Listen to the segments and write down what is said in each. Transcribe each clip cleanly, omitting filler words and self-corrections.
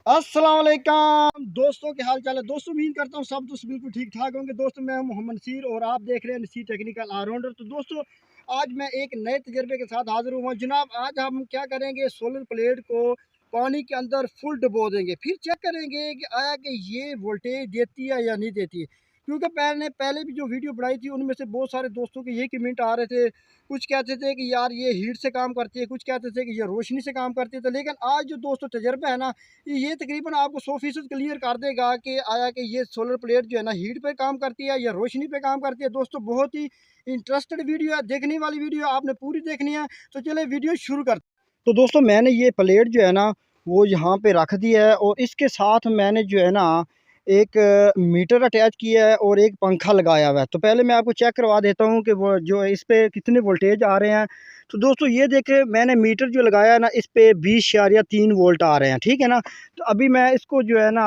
अस्सलाम वालेकुम दोस्तों, के हाल चाल है दोस्तों। उम्मीद करता हूँ सब दोस्त बिल्कुल ठीक ठाक होंगे। दोस्तों मैं हूं मोहम्मद नसीर और आप देख रहे हैं नसीर टेक्निकल ऑलराउंडर। तो दोस्तों आज मैं एक नए तजर्बे के साथ हाजिर हुआ जनाब। आज हम क्या करेंगे, सोलर प्लेट को पानी के अंदर फुल डुबो देंगे, फिर चेक करेंगे कि आया कि ये वोल्टेज देती है या नहीं देती है। क्योंकि मैंने पहले भी जो वीडियो बनाई थी उनमें से बहुत सारे दोस्तों के ये कमेंट आ रहे थे। कुछ कहते थे कि यार ये हीट से काम करती है, कुछ कहते थे कि ये रोशनी से काम करती है। तो लेकिन आज जो दोस्तों तजर्बा है ना, ये तकरीबन आपको 100% क्लियर कर देगा कि आया कि ये सोलर प्लेट जो है ना हीट पे काम करती है या रोशनी पे काम करती है। दोस्तों बहुत ही इंटरेस्टेड वीडियो है, देखने वाली वीडियो, आपने पूरी देखनी है। तो चले वीडियो शुरू कर। तो दोस्तों मैंने ये प्लेट जो है ना वो यहाँ पे रख दिया है और इसके साथ मैंने जो है ना एक मीटर अटैच किया है और एक पंखा लगाया हुआ है। तो पहले मैं आपको चेक करवा देता हूँ कि वो जो इस पे कितने वोल्टेज आ रहे हैं। तो दोस्तों ये देखें, मैंने मीटर जो लगाया है ना इस पे 20.3 वोल्ट आ रहे हैं, ठीक है ना। तो अभी मैं इसको जो है ना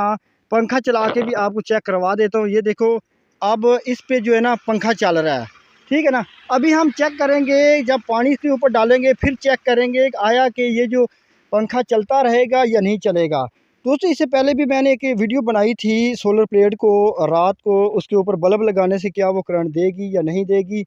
पंखा चला के भी आपको चेक करवा देता हूँ। ये देखो, अब इस पे जो है ना पंखा चल रहा है, ठीक है ना। अभी हम चेक करेंगे, जब पानी इसके ऊपर डालेंगे फिर चेक करेंगे आया कि ये जो पंखा चलता रहेगा या नहीं चलेगा। दोस्तों इससे पहले भी मैंने एक वीडियो बनाई थी सोलर प्लेट को रात को उसके ऊपर बल्ब लगाने से क्या वो करंट देगी या नहीं देगी।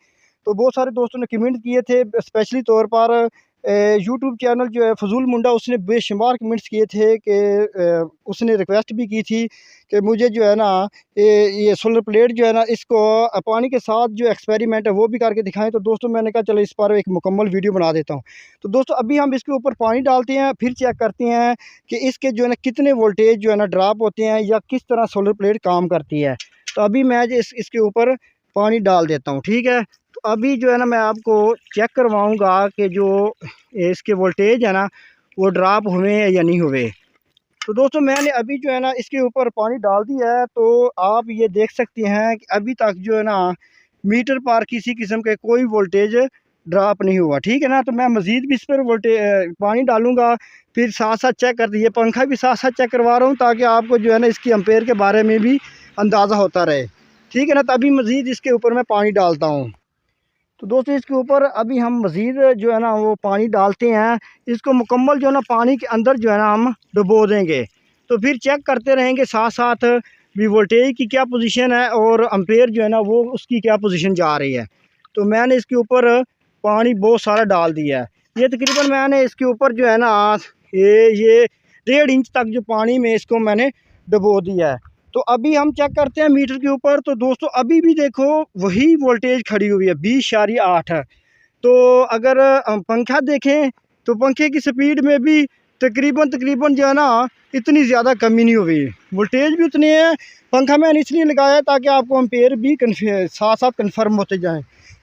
तो बहुत सारे दोस्तों ने कमेंट किए थे, स्पेशली तौर पर यूट्यूब चैनल जो है फजूल मुंडा, उसने बेशुमार कमेंट्स किए थे कि उसने रिक्वेस्ट भी की थी कि मुझे जो है ना ये सोलर प्लेट जो है ना इसको पानी के साथ जो एक्सपेरिमेंट है वो भी करके दिखाएं। तो दोस्तों मैंने कहा चलो इस पर एक मुकम्मल वीडियो बना देता हूँ। तो दोस्तों अभी हम इसके ऊपर पानी डालते हैं, फिर चेक करते हैं कि इसके जो है ना कितने वोल्टेज जो है ना ड्रॉप होते हैं या किस तरह सोलर प्लेट काम करती है। तो अभी मैं जो इसके ऊपर पानी डाल देता हूँ, ठीक है। तो अभी जो है ना मैं आपको चेक करवाऊँगा कि जो इसके वोल्टेज है ना वो ड्रॉप हुए हैं या नहीं हुए। तो दोस्तों मैंने अभी जो है ना इसके ऊपर पानी डाल दिया है। तो आप ये देख सकते हैं कि अभी तक जो है ना मीटर पर किसी किस्म के कोई वोल्टेज ड्रॉप नहीं हुआ, ठीक है ना। तो मैं मज़ीद भी इस पर वोल्टेज पानी डालूंगा, फिर साथ साथ चेक कर दिए, पंखा भी साथ साथ चेक करवा रहा हूँ ताकि आपको जो है ना इसकी एम्पेयर के बारे में भी अंदाज़ा होता रहे, ठीक है ना। तभी मज़ीद इसके ऊपर मैं पानी डालता हूँ। तो दोस्तों इसके ऊपर अभी हम मज़ीद जो है ना वो पानी डालते हैं। इसको मुकम्मल जो है ना पानी के अंदर जो है ना हम डुबो देंगे। तो फिर चेक करते रहेंगे साथ साथ भी वोल्टेज की क्या पोजीशन है और एम्पेयर जो है ना वो उसकी क्या पोजीशन जा रही है। तो मैंने इसके ऊपर पानी बहुत सारा डाल दिया है। ये तकरीबन मैंने इसके ऊपर जो है ना ये 1.5 इंच तक जो पानी में इसको मैंने डुबो दिया है। तो अभी हम चेक करते हैं मीटर के ऊपर। तो दोस्तों अभी भी देखो वही वोल्टेज खड़ी हुई है, 20.8 है। तो अगर पंखा देखें तो पंखे की स्पीड में भी तकरीबन तकरीबन जो है ना इतनी ज़्यादा कमी नहीं हुई, वोल्टेज भी उतनी है। पंखा मैंने इसलिए लगाया ताकि आपको एम्पेयर भी साथ साथ कन्फर्म होते जाएं।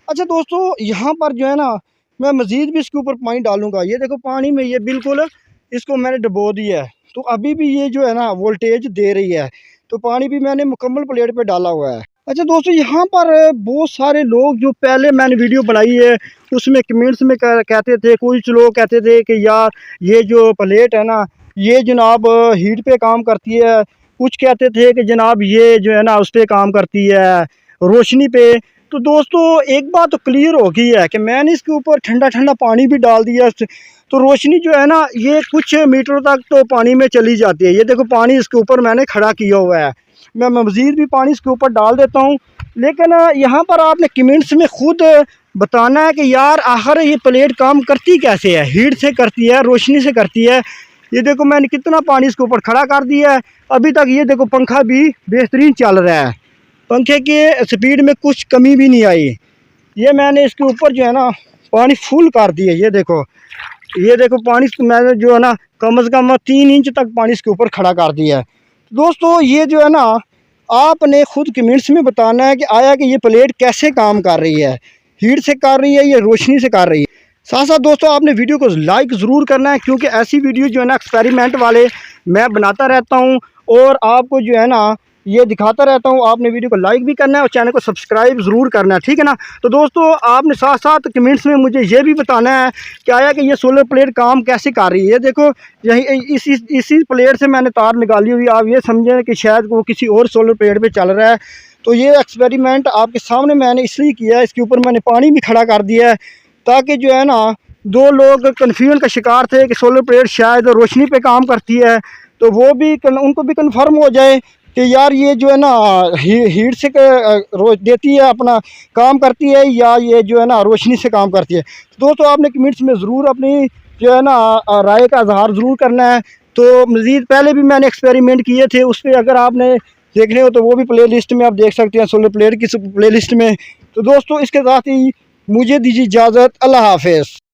अच्छा दोस्तों यहाँ पर जो है ना मैं मज़ीद भी इसके ऊपर पानी डालूँगा। ये देखो पानी में ये बिल्कुल इसको मैंने डुबो दिया है। तो अभी भी ये जो है ना वोल्टेज दे रही है। तो पानी भी मैंने मुकम्मल प्लेट पे डाला हुआ है। अच्छा दोस्तों यहाँ पर बहुत सारे लोग जो पहले मैंने वीडियो बनाई है उसमें कमेंट्स में कहते थे, कुछ लोग कहते थे कि यार ये जो प्लेट है ना ये जनाब हीट पे काम करती है, कुछ कहते थे कि जनाब ये जो है ना उस पर काम करती है रोशनी पे। तो दोस्तों एक बात तो क्लियर हो गई है कि मैंने इसके ऊपर ठंडा ठंडा पानी भी डाल दिया। तो रोशनी जो है ना ये कुछ मीटर तक तो पानी में चली जाती है। ये देखो पानी इसके ऊपर मैंने खड़ा किया हुआ है। मैं मज़ीद भी पानी इसके ऊपर डाल देता हूँ। लेकिन यहाँ पर आपने कमेंट्स में खुद बताना है कि यार आखिर ये प्लेट काम करती कैसे है, हीट से करती है रोशनी से करती है। ये देखो मैंने कितना पानी इसके ऊपर खड़ा कर दिया है। अभी तक ये देखो पंखा भी बेहतरीन चल रहा है, पंखे के स्पीड में कुछ कमी भी नहीं आई। ये मैंने इसके ऊपर जो है ना पानी फुल कर दिया। ये देखो पानी मैंने जो है ना कम से कम 3 इंच तक पानी इसके ऊपर खड़ा कर दिया है। दोस्तों ये जो है ना आपने खुद कमेंट्स में बताना है कि आया कि ये प्लेट कैसे काम कर रही है, हीट से कर रही है या रोशनी से कर रही है। साथ साथ दोस्तों आपने वीडियो को लाइक ज़रूर करना है क्योंकि ऐसी वीडियो जो है ना एक्सपेरिमेंट वाले मैं बनाता रहता हूँ और आपको जो है ना ये दिखाता रहता हूँ। आपने वीडियो को लाइक भी करना है और चैनल को सब्सक्राइब ज़रूर करना है, ठीक है ना। तो दोस्तों आपने साथ साथ कमेंट्स में मुझे ये भी बताना है कि आया कि ये सोलर प्लेट काम कैसे कर रही है। ये देखो यही इसी प्लेट से मैंने तार निकाली हुई, आप ये समझें कि शायद वो किसी और सोलर प्लेट पे चल रहा है। तो ये एक्सपेरिमेंट आपके सामने मैंने इसलिए किया है, इसके ऊपर मैंने पानी भी खड़ा कर दिया है ताकि जो है ना दो लोग कन्फ्यूजन का शिकार थे कि सोलर प्लेट शायद रोशनी पे काम करती है तो वो भी उनको भी कन्फर्म हो जाए कि यार ये जो है ना हीट से रोज देती है, अपना काम करती है, या ये जो है ना रोशनी से काम करती है। तो दोस्तों आपने कमेंट्स में ज़रूर अपनी जो है ना राय का इजहार ज़रूर करना है। तो मज़ीद पहले भी मैंने एक्सपेरिमेंट किए थे, उस पर अगर आपने देखने हो तो वो भी प्ले लिस्ट में आप देख सकते हैं, सोलर प्लेट की प्ले लिस्ट में। तो दोस्तों इसके साथ ही मुझे दीजिए इजाज़त। अल्लाह हाफ़िज़।